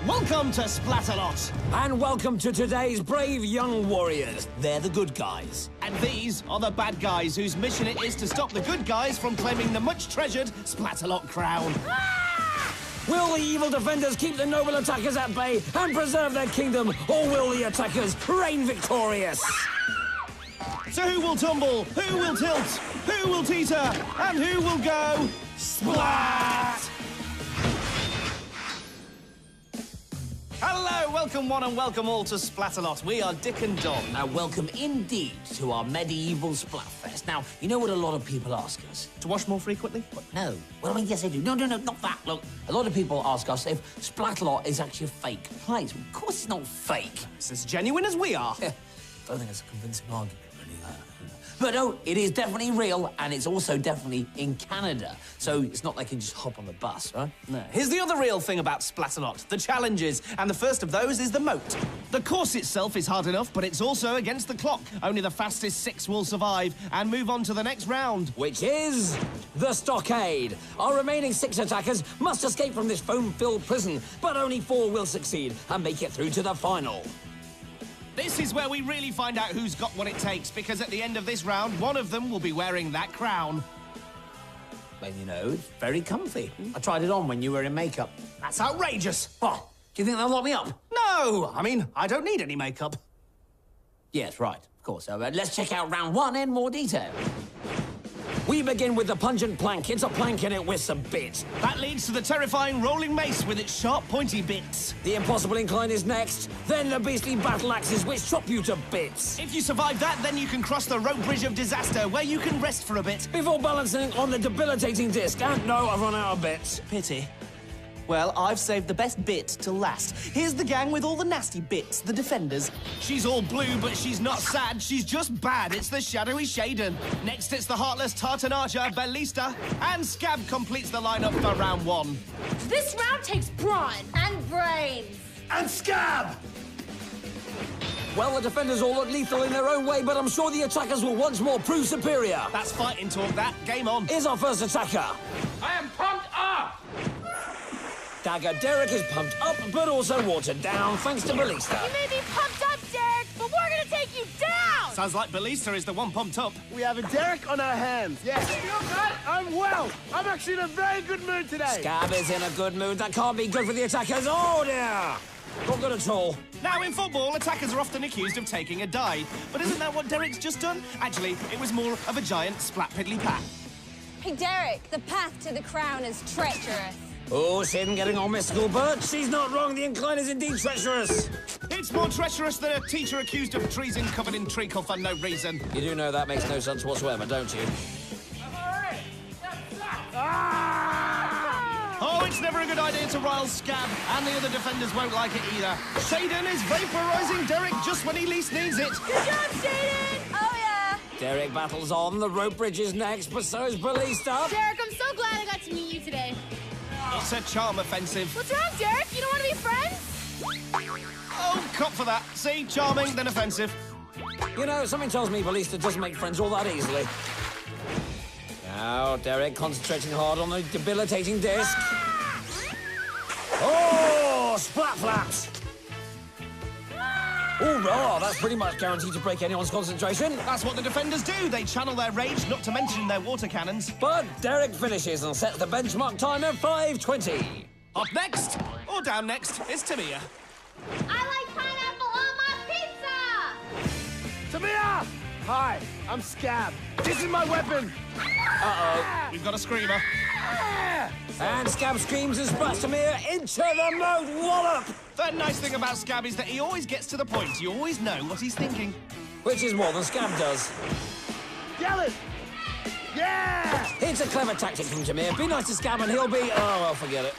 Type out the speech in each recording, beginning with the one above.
Welcome to Splatalot. And welcome to today's brave young warriors. They're the good guys. And these are the bad guys whose mission it is to stop the good guys from claiming the much-treasured Splatalot crown. Will the evil defenders keep the noble attackers at bay and preserve their kingdom, or will the attackers reign victorious? So who will tumble, who will tilt, who will teeter, and who will go splat? Hello, welcome one and welcome all to Splatalot. We are Dick and Don. Welcome indeed to our medieval Splatfest. Now, you know what a lot of people ask us? To wash more frequently? No. Well, I mean, yes, I do. No, not that. Look, a lot of people ask us if Splatalot is actually a fake place. Of course it's not fake. It's as genuine as we are. Don't think it's a convincing argument, really. But no, it is definitely real, and it's also definitely in Canada. So it's not like you can just hop on the bus, right? No. Here's the other real thing about Splatalot, the challenges, and the first of those is the moat. The course itself is hard enough, but it's also against the clock. Only the fastest 6 will survive and move on to the next round. Which is the stockade. Our remaining 6 attackers must escape from this foam-filled prison, but only 4 will succeed and make it through to the final. This is where we really find out who's got what it takes, because at the end of this round, one of them will be wearing that crown. Well, you know, it's very comfy. I tried it on when you were in makeup. That's outrageous. What? Do you think they'll lock me up? No! I mean, I don't need any makeup. Yes, right, of course. So let's check out round 1 in more detail. We begin with the pungent plank. It's a plank in it with some bits. That leads to the terrifying rolling mace with its sharp, pointy bits. The impossible incline is next. Then the beastly battle axes, which chop you to bits. If you survive that, then you can cross the rope bridge of disaster, where you can rest for a bit. Before balancing on the debilitating disc. And no, I've run out of bits. Pity. Well, I've saved the best bit to last. Here's the gang with all the nasty bits, the defenders. She's all blue, but she's not sad. She's just bad. It's the shadowy Shaden. Next, it's the heartless Tartan Archer, Ballista. And Scab completes the lineup for round 1. This round takes brawn and brains. And Scab! Well, the defenders all look lethal in their own way, but I'm sure the attackers will once more prove superior. That's fighting talk, that. Game on. Here's our first attacker. I am pumped up! Dagger Derek is pumped up, but also watered down, thanks to Ballista. You may be pumped up, Derek, but we're gonna take you down! Sounds like Ballista is the one pumped up. We have a Derek on our hands. Yes. I'm well. I'm actually in a very good mood today. Scab is in a good mood. That can't be good for the attackers. Oh, dear. Not good at all. Now, in football, attackers are often accused of taking a dive. But isn't that what Derek's just done? Actually, it was more of a giant splat-piddly-pat. Hey, Derek, the path to the crown is treacherous. Oh, Sid getting on mystical, but she's not wrong. The incline is indeed treacherous. It's more treacherous than a teacher accused of treason covered in treacle for no reason. You do know that makes no sense whatsoever, don't you? Oh, it's never a good idea to rile Scab, and the other defenders won't like it either. Shaden is vaporizing Derek just when he least needs it. Good job, Shaden! Oh, yeah. Derek battles on. The rope bridge is next, but so is Ballista. Derek, I'm so glad I got to meet you today. It's a charm offensive. What's wrong, Derek? You don't want to be friends? Oh, cop for that. See, charming, then offensive. You know, something tells me Ballista doesn't make friends all that easily. Now, Derek concentrating hard on the debilitating disc. Oh, splat flaps! Hoorah! That's pretty much guaranteed to break anyone's concentration. That's what the defenders do. They channel their rage, not to mention their water cannons. But Derek finishes and sets the benchmark time at 5:20. Up next, or down next, is Tamia. I like pineapple on my pizza! Tamia! Hi, I'm Scab. This is my weapon. Uh-oh. We've got a screamer. And Scab screams and splats Tamia into the moat. Wallop! The nice thing about Scab is that he always gets to the point. You always know what he's thinking. Which is more than Scab does. Yell it! Yeah! It's a clever tactic from Tamia. Be nice to Scab and he'll be... Oh, well, forget it.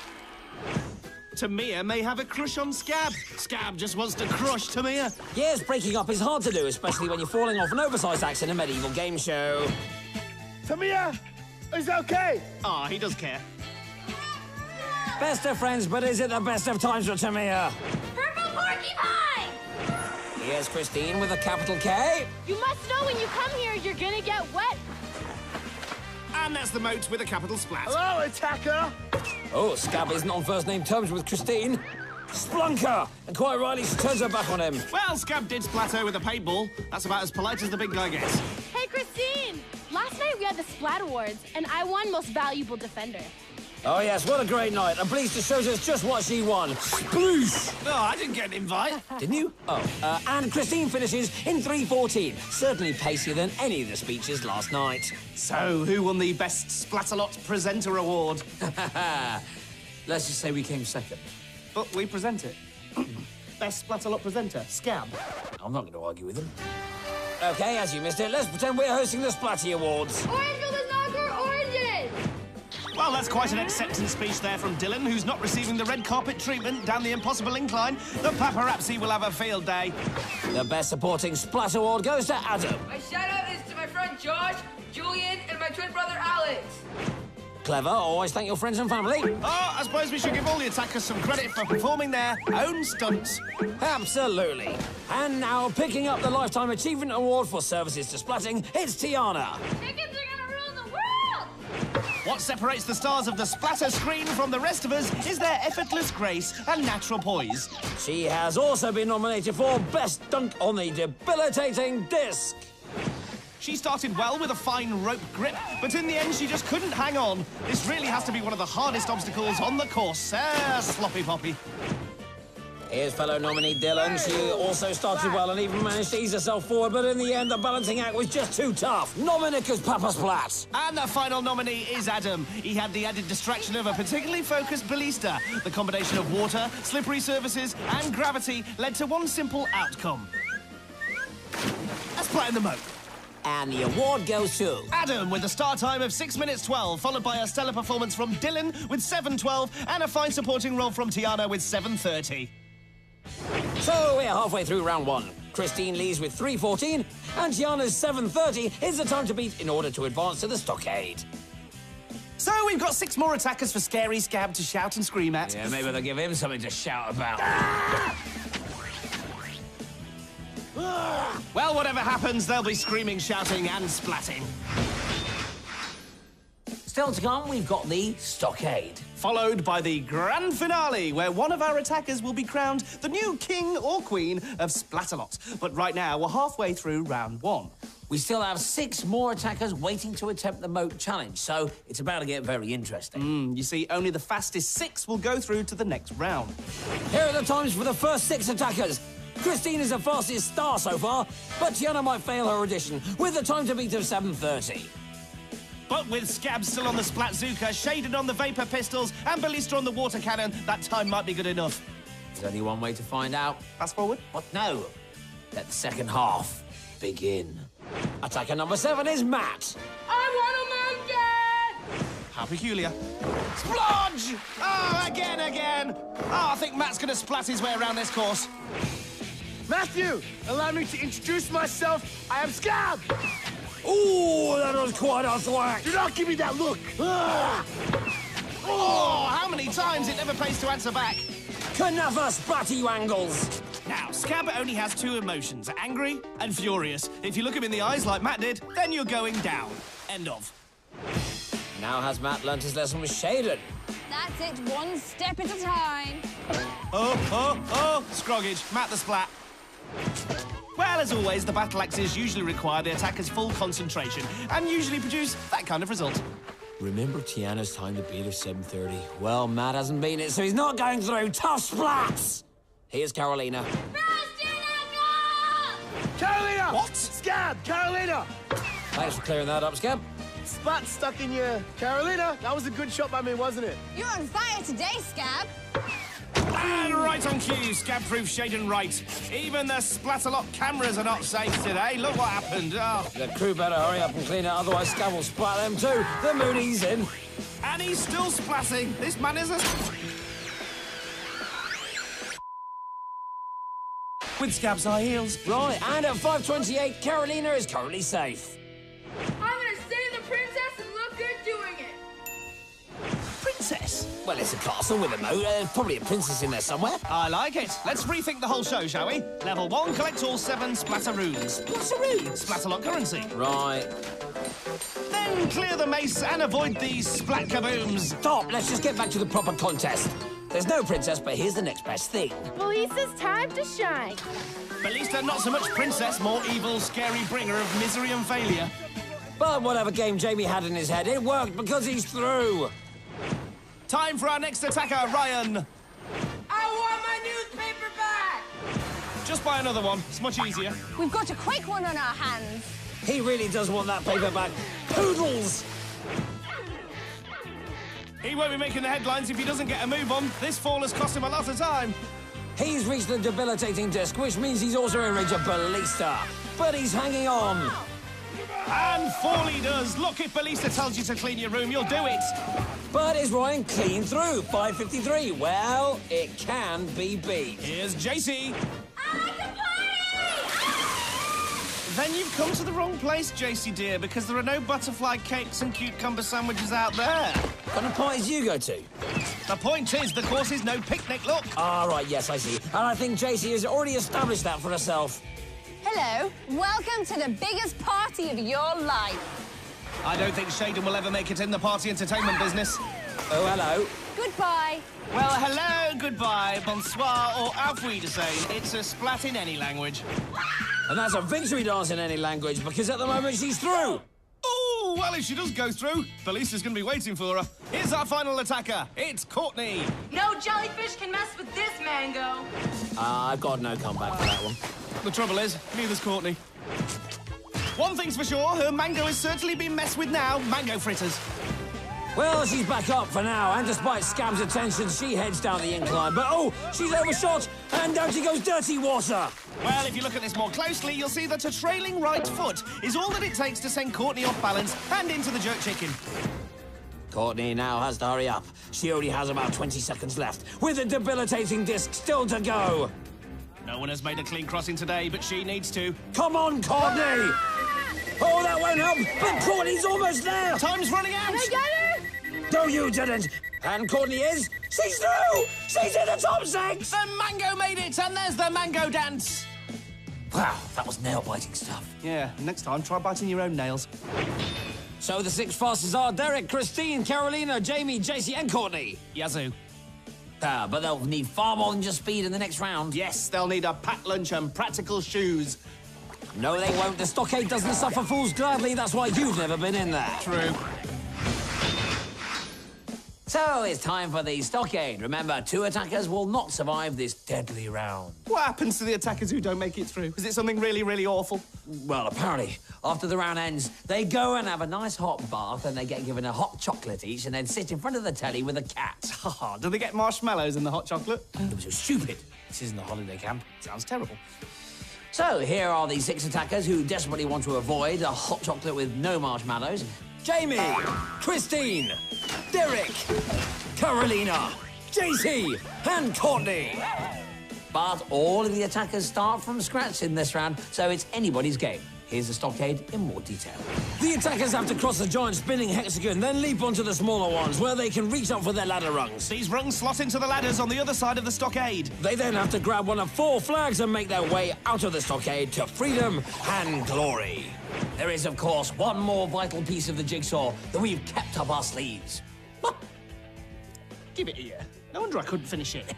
Tamia may have a crush on Scab. Scab just wants to crush Tamia. Yes, breaking up is hard to do, especially when you're falling off an oversized axe in a medieval game show. Tamia, is it okay? Ah, he does care. Best of friends, but is it the best of times for Tamia? Purple porcupine! Here's Kristine with a capital K. You must know when you come here, you're gonna get wet. And that's the moat with a capital splat. Hello, attacker. Oh, Scab isn't on first-name terms with Kristine. Splunker! And quite rightly, she turns her back on him. Well, Scab did splatter with a paintball. That's about as polite as the big guy gets. Hey, Kristine! Last night we had the Splat Awards, and I won Most Valuable Defender. Oh, yes, what a great night. And Bleaster shows us just what she won. Sploosh! No, I didn't get an invite. Didn't you? Oh. And Kristine finishes in 3:14. Certainly pacier than any of the speeches last night. So, who won the Best Splatalot Presenter Award? Let's just say we came second. But we present it. Best Splatalot Presenter, Scab. I'm not going to argue with him. OK, as you missed it, let's pretend we're hosting the Splatty Awards. Orangeville does not grow oranges! Well, that's quite an acceptance speech there from Dylan, who's not receiving the red carpet treatment down the impossible incline. The paparazzi will have a field day. The Best Supporting Splat Award goes to Adam. My shout-out is to my friend Josh, Julian, and my twin brother Alex. Clever, always thank your friends and family. Oh, I suppose we should give all the attackers some credit for performing their own stunts. Absolutely. And now, picking up the Lifetime Achievement Award for services to splatting, it's Tianna. Chickens are gonna rule the world! What separates the stars of the splatter screen from the rest of us is their effortless grace and natural poise. She has also been nominated for Best Dunk on the Debilitating Disc. She started well with a fine rope grip, but in the end she just couldn't hang on. This really has to be one of the hardest obstacles on the course. Sloppy Poppy. Here's fellow nominee Dylan. She also started well and even managed to ease herself forward, but in the end the balancing act was just too tough. Nominika's Papa Splat. And the final nominee is Adam. He had the added distraction of a particularly focused ballista. The combination of water, slippery surfaces and gravity led to one simple outcome. A splat in the moat. And the award goes to Adam with a start time of 6 minutes 12, followed by a stellar performance from Dylan with 7:12 and a fine supporting role from Tianna with 7:30. So we're halfway through round one. Kristine leads with 3:14, and Tianna's 7:30 is the time to beat in order to advance to the stockade. So we've got 6 more attackers for Scary Scab to shout and scream at. Yeah, maybe they'll give him something to shout about. Well, whatever happens, they'll be screaming, shouting and splatting. Still to come, we've got the stockade. Followed by the grand finale, where one of our attackers will be crowned the new king or queen of Splatalot. But right now, we're halfway through round 1. We still have 6 more attackers waiting to attempt the moat challenge, so it's about to get very interesting. You see, only the fastest 6 will go through to the next round. Here are the times for the first 6 attackers. Kristine is the fastest star so far, but Tianna might fail her audition, with the time to beat of 7:30. But with Scab still on the Splatzuka, Shaded on the Vapor Pistols, and Ballista on the Water Cannon, that time might be good enough. There's only one way to find out. Fast forward. What? No. Let the second half begin. Attacker number 7 is Matt. I want a mountain! How peculiar. Splodge! Oh, again! Oh, I think Matt's gonna splat his way around this course. Matthew, allow me to introduce myself. I am Scab. Ooh, that was quite a thwack. Do not give me that look. Ah! Oh, how many times it never pays to answer back. Kanafa splatty you angles. Now, Scab only has 2 emotions, angry and furious. If you look him in the eyes like Matt did, then you're going down. End of. Now has Matt learnt his lesson with Shaden? That's it, one step at a time. Oh, Scroggage, Matt the Splat. Well, as always, the battle axes usually require the attacker's full concentration and usually produce that kind of result. Remember Tianna's time to beat of 7:30? Well, Matt hasn't been it, so he's not going through. Tough splats! Here's Carolina. Carolina! What? Scab, Carolina! Thanks for clearing that up, Scab. Splat stuck in your Carolina. That was a good shot by me, wasn't it? You're on fire today, Scab. And right on cue, Scab-proof Shaden right. Even the Splatalot cameras are not safe today. Look what happened. Oh. The crew better hurry up and clean it, otherwise Scab will splat them too. The Mooney's in. And he's still splatting. This man is a... With Scab's high heels. Right, and at 5:28, Carolina is currently safe. I'm gonna save the princess and look good doing it. Princess? Well, it's a castle with a moat. There's probably a princess in there somewhere. I like it. Let's rethink the whole show, shall we? Level 1, collect all 7 Splatteroons. Splatteroons? Splatalot currency. Right. Then clear the mace and avoid these splat kabooms. Stop, let's just get back to the proper contest. There's no princess, but here's the next best thing. Balista's time to shine. Balista, not so much princess, more evil, scary bringer of misery and failure. But whatever game Jamie had in his head, it worked because he's through. Time for our next attacker, Ryan. I want my newspaper back! Just buy another one. It's much easier. We've got a quick one on our hands. He really does want that paper back. Poodles! He won't be making the headlines if he doesn't get a move on. This fall has cost him a lot of time. He's reached the debilitating disc, which means he's also in range of Balista. But he's hanging on. And fall he does. Look, if Balista tells you to clean your room, you'll do it. But is Ryan clean through? 553. Well, it can be beat. Here's Jacy. I like to party! Then you've come to the wrong place, Jacy dear, because there are no butterfly cakes and cucumber sandwiches out there. What kind of parties do you go to? The point is, the course is no picnic, look. Ah, right, yes, I see. And I think Jacy has already established that for herself. Hello. Welcome to the biggest party of your life. I don't think Shaden will ever make it in the party entertainment business. Oh, hello. Goodbye. Well, hello, goodbye, bonsoir, or auf Wiedersehen. It's a splat in any language. And that's a victory dance in any language, because at the moment she's through. Oh, well, if she does go through, Balista's going to be waiting for her. Here's our final attacker. It's Courtney. No jellyfish can mess with this mango. I've got no comeback for that one. The trouble is, neither's Courtney. One thing's for sure, her mango has certainly been messed with now. Mango fritters. Well, she's back up for now, and despite Scab's attention, she heads down the incline. But, oh, she's overshot, and down she goes dirty water. Well, if you look at this more closely, you'll see that a trailing right foot is all that it takes to send Courtney off balance and into the jerk chicken. Courtney now has to hurry up. She only has about 20 seconds left, with a debilitating disc still to go. No one has made a clean crossing today, but she needs to. Come on, Courtney! Oh, that won't help, but Courtney's almost there! Time's running out! Can I get her? No, you didn't! And Courtney is... She's through! She's in the top 6! The mango made it, and there's the mango dance! Wow, that was nail-biting stuff. Yeah, next time, try biting your own nails. So the 6 fastest are Derek, Kristine, Carolina, Jamie, Jacy, and Courtney. Yazoo. But they'll need far more than just speed in the next round. Yes, they'll need a packed lunch and practical shoes. No, they won't. The stockade doesn't suffer fools gladly. That's why you've never been in there. True. So it's time for the stockade. Remember, 2 attackers will not survive this deadly round. What happens to the attackers who don't make it through? Is it something really, really awful? Well, apparently, after the round ends, they go and have a nice hot bath, and they get given a hot chocolate each, and then sit in front of the telly with a cat. Haha, do they get marshmallows in the hot chocolate? It was so stupid. This isn't a holiday camp. Sounds terrible. So here are the 6 attackers who desperately want to avoid a hot chocolate with no marshmallows. Jamie, Kristine, Derek, Carolina, Jacy, and Courtney. But all of the attackers start from scratch in this round, so it's anybody's game. Here's the stockade in more detail. The attackers have to cross the giant spinning hexagon, then leap onto the smaller ones, where they can reach up for their ladder rungs. These rungs slot into the ladders on the other side of the stockade. They then have to grab one of 4 flags and make their way out of the stockade to freedom and glory. There is, of course, one more vital piece of the jigsaw that we've kept up our sleeves. Give it here. No wonder I couldn't finish it.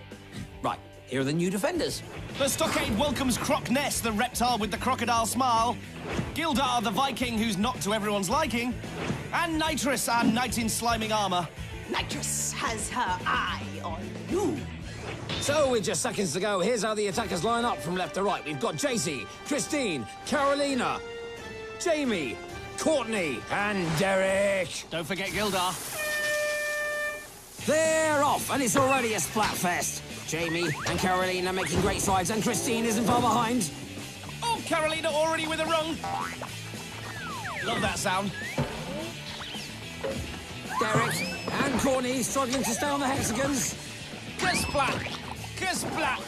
Right, here are the new defenders. The stockade welcomes Croc Ness, the reptile with the crocodile smile, Gildar, the Viking who's not to everyone's liking, and Nitrous, our knight in sliming armor. Nitrous has her eye on you. So, with just seconds to go, here's how the attackers line up from left to right. We've got Jacy, Kristine, Carolina, Jamie, Courtney, and Derek. Don't forget Gildar. They're off, and it's already a splatfest. Jamie and Carolina making great strides, and Kristine isn't far behind. Oh, Carolina already with a rung. Love that sound. Derek and Courtney struggling to stay on the hexagons. Kersplat! Kersplat!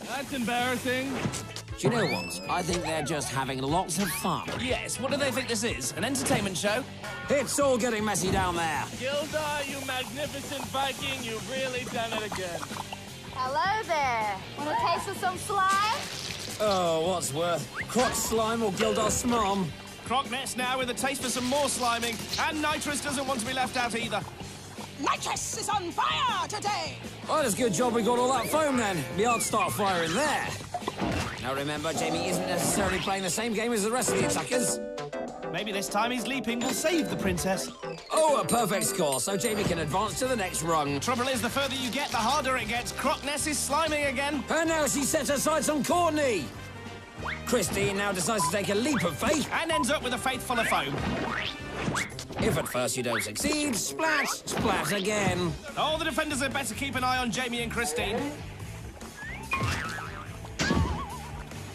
That's embarrassing. Do you know what? I think they're just having lots of fun. Yes, what do they think this is? An entertainment show? It's all getting messy down there. Gildar, you magnificent Viking, you've really done it again. Hello there. Want a taste of some slime? Oh, what's worth? Croc slime or Gildar smom? Croc Ness now with a taste for some more sliming, and Nitrous doesn't want to be left out either. Nitrous is on fire today! Well, it's a good job we got all that foam then. It'd be hard to start firing there. Now remember, Jamie isn't necessarily playing the same game as the rest of the attackers. Maybe this time his leaping will save the princess. Oh, a perfect score, so Jamie can advance to the next rung. Trouble is, the further you get, the harder it gets. Crockness is sliming again. And now she sets her sights on Courtney. Kristine now decides to take a leap of faith. And ends up with a faith full of foam. If at first you don't succeed, splat, splat again. Oh, the defenders had better keep an eye on Jamie and Kristine.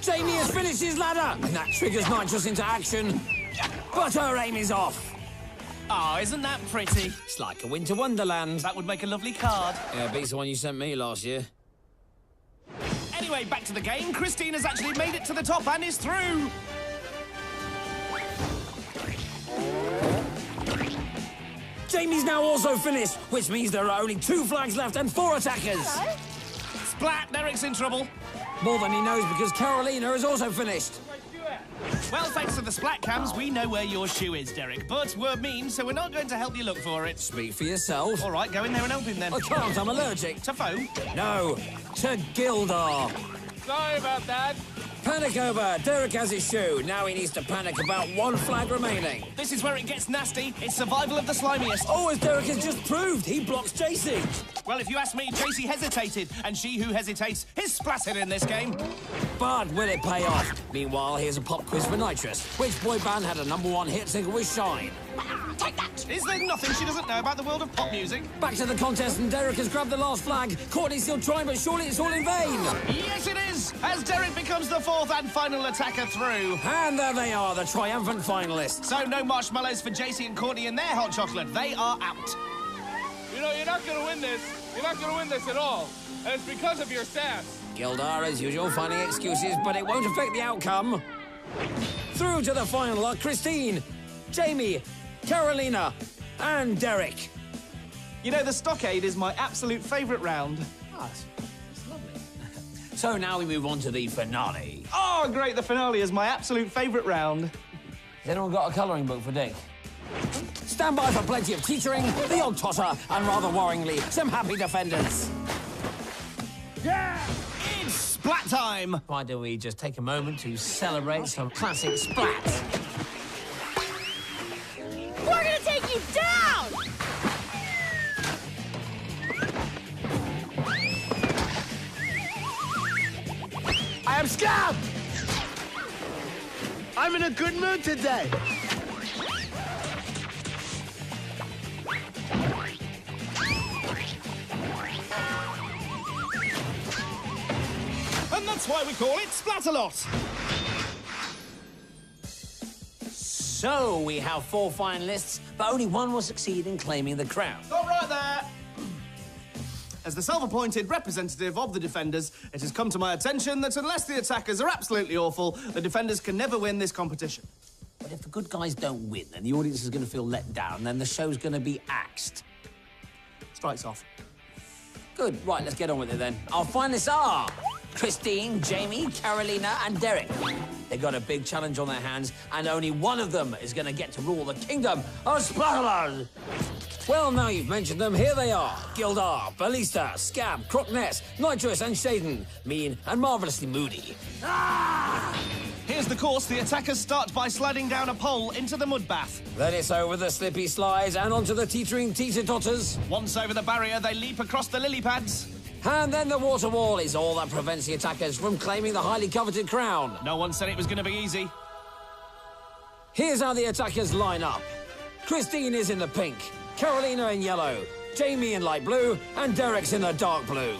Jamie has finished his ladder, and that triggers Nitrous into action. But her aim is off. Oh, isn't that pretty? It's like a winter wonderland. That would make a lovely card. Yeah, beats the one you sent me last year. Anyway, back to the game. Kristine has actually made it to the top and is through. Jamie's now also finished, which means there are only 2 flags left and 4 attackers. Hello? Splat, Derek's in trouble. More than he knows because Carolina is also finished. Well, thanks to the splat cams, we know where your shoe is, Derek. But we're mean, so we're not going to help you look for it. Speak for yourself. All right, go in there and help him then. I can't, I'm allergic. To foam? No, to Gildar. Sorry about that. Panic over. Derek has his shoe. Now he needs to panic about 1 flag remaining. This is where it gets nasty. It's survival of the slimiest. Oh, as Derek has just proved, he blocks Jacy. Well, if you ask me, Jacy hesitated, and she who hesitates is splatted in this game. But will it pay off? Meanwhile, here's a pop quiz for Nitrous. Which boy band had a #1 hit single with Shine? Take that! Is there nothing she doesn't know about the world of pop music? Back to the contest, and Derek has grabbed the last flag. Courtney's still trying, but surely it's all in vain. Yes, it is, as Derek becomes the 4th and final attacker through. And there they are, the triumphant finalists. So no marshmallows for Jacy and Courtney and their hot chocolate. They are out. You know, you're not gonna win this. You're not gonna win this at all. And it's because of your sass. Gildar, as usual, finding excuses, but it won't affect the outcome. Through to the final are Kristine, Jamie, Carolina, and Derek. You know, the stockade is my absolute favourite round. Ah, it's lovely. So now we move on to the finale. Oh, great, the finale is my absolute favourite round. Has anyone got a colouring book for Dick? Stand by for plenty of teetering, the odd totter, and rather worryingly, some happy defenders. Yeah! It's splat time! Why don't we just take a moment to celebrate some classic splats? We're gonna take you down! I am Scab! I'm in a good mood today. And that's why we call it Splatalot. So we have 4 finalists, but only 1 will succeed in claiming the crown. Stop right there. As the self-appointed representative of the defenders, it has come to my attention that unless the attackers are absolutely awful, the defenders can never win this competition. But if the good guys don't win, then the audience is going to feel let down, then the show's going to be axed. Strikes off. Good, right, let's get on with it then. Our finalists are Kristine, Jamie, Carolina, and Derek. They've got a big challenge on their hands, and only one of them is going to get to rule the kingdom of Splatalot. Well, now you've mentioned them, here they are. Gildar, Ballista, Scab, Crockness, Nitrous, and Shaden. Mean and marvellously moody. Here's the course. The attackers start by sliding down a pole into the mud bath. Then it's over the slippy slides and onto the teetering teeter-totters. Once over the barrier, they leap across the lily pads. And then the water wall is all that prevents the attackers from claiming the highly coveted crown. No one said it was going to be easy. Here's how the attackers line up. Kristine is in the pink, Carolina in yellow, Jamie in light blue, and Derek's in the dark blue.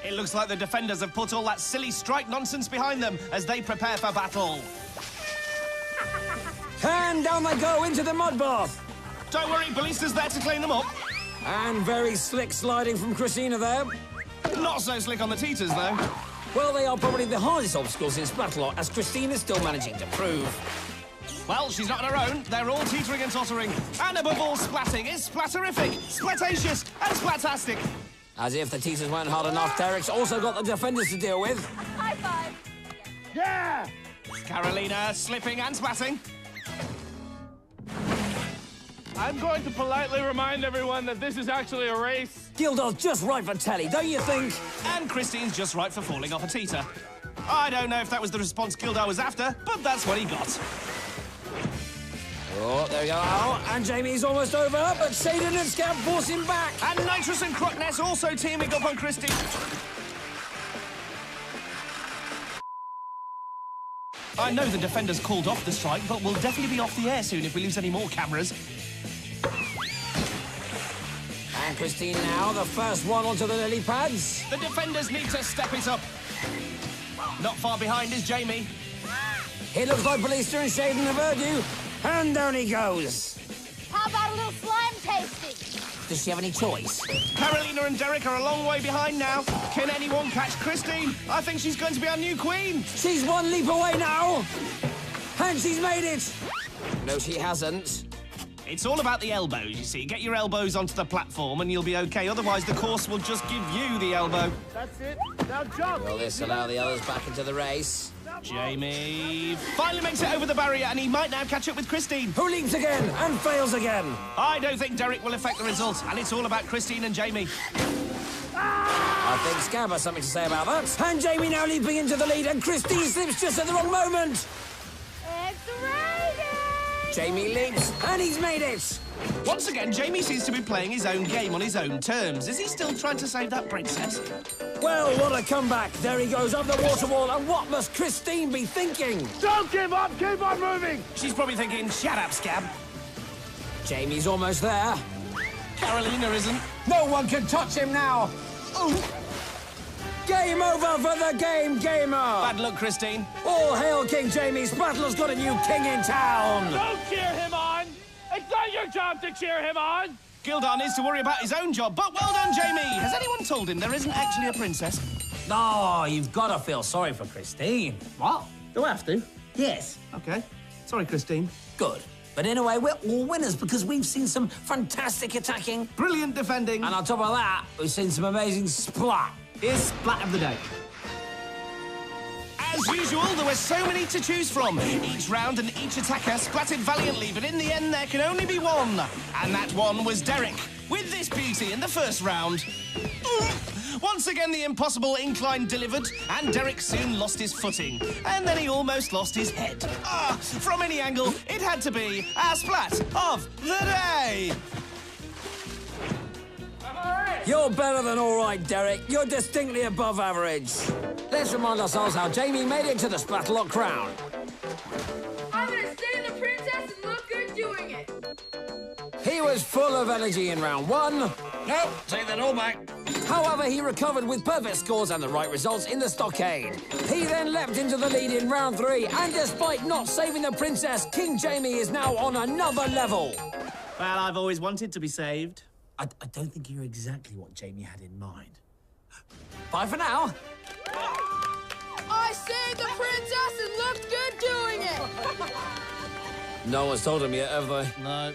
It looks like the defenders have put all that silly strike nonsense behind them as they prepare for battle. And down they go into the mud bath. Don't worry, Ballista's there to clean them up. And very slick sliding from Kristine there. Not so slick on the teeters, though. Well, they are probably the hardest obstacles in Splatalot, as Kristine is still managing to prove. Well, she's not on her own. They're all teetering and tottering. And above all, splatting is splatterific, splatacious, and splatastic. As if the teeters weren't hard enough, Derek's also got the defenders to deal with. High five. Yeah! Carolina slipping and splatting. I'm going to politely remind everyone that this is actually a race. Gildar's just right for telly, don't you think? And Kristine's just right for falling off a teeter. I don't know if that was the response Gildar was after, but that's what he got. Oh, there we go. And Jamie's almost over, but Shaden and Scab force him back. And Nitrous and Crockness also teaming up on Kristine. I know the defenders called off the strike, but we'll definitely be off the air soon if we lose any more cameras. And Kristine now, the first one onto the lily pads. The defenders need to step it up. Not far behind is Jamie. It looks like Ballista and Shaden have heard you. And down he goes. How about a little slime tasting? Does she have any choice? Carolina and Derek are a long way behind now. Can anyone catch Kristine? I think she's going to be our new queen. She's one leap away now. And she's made it. No, she hasn't. It's all about the elbows, you see. Get your elbows onto the platform and you'll be okay. Otherwise, the course will just give you the elbow. That's it. Now jump. Will this allow the others back into the race? Jamie finally makes it over the barrier and he might now catch up with Kristine. Who leaps again and fails again? I don't think Derek will affect the result, and it's all about Kristine and Jamie. I think Scab has something to say about that. And Jamie now leaping into the lead, and Kristine slips just at the wrong moment. It's raining! Jamie leaps, and he's made it. Once again, Jamie seems to be playing his own game on his own terms. Is he still trying to save that princess? Well, what a comeback. There he goes up the water wall, and what must Kristine be thinking? Don't give up. Keep on moving. She's probably thinking, shut up, Scab. Jamie's almost there. Carolina isn't. No one can touch him now. Ooh. Game over for the game gamer. Bad luck, Kristine. All hail King Jamie. Splatalot's got a new king in town. Don't cheer him on. It's not your job to cheer him on. Gildar needs to worry about his own job, but well done, Jamie. Has anyone told him there isn't actually a princess? No, you've got to feel sorry for Kristine. What? Do I have to? Yes. Okay. Sorry, Kristine. Good. But in a way, we're all winners because we've seen some fantastic attacking. Brilliant defending. And on top of that, we've seen some amazing splat. Here's Splat of the day. As usual, there were so many to choose from. Each round and each attacker splatted valiantly, but in the end, there can only be one. And that one was Derek, with this beauty in the first round. Once again, the impossible incline delivered, and Derek soon lost his footing. And then he almost lost his head. From any angle, it had to be our Splat of the day. You're better than all right, Derek. You're distinctly above average. Let's remind ourselves how Jamie made it to the Splatalot crown. I'm gonna stay the princess and look good doing it. He was full of energy in round one. Nope, take that all back. However, he recovered with perfect scores and the right results in the stockade. He then leapt into the lead in round three, and despite not saving the princess, King Jamie is now on another level. Well, I've always wanted to be saved. I don't think you're exactly what Jamie had in mind. Bye for now. I saved the princess and looked good doing it. No one's told him yet, have they? No.